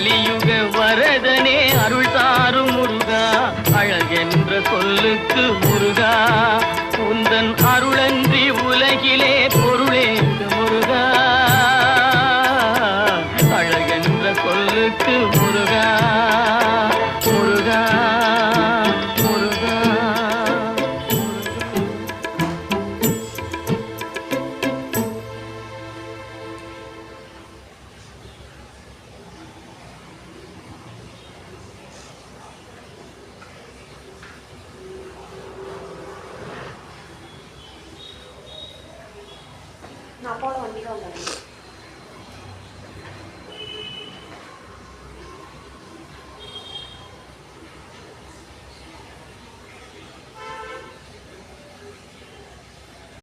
கலியுக வரதனே அருள் தாரும் முருகா அழகென்ற சொல்லுக்கு முருகா உந்தன் அருளன்றி உலகிலே பொருளேது முருகா அழகென்ற சொல்லுக்கு முருகா முருகா முருகா நான் போட வண்டிக்கு வந்தேன்.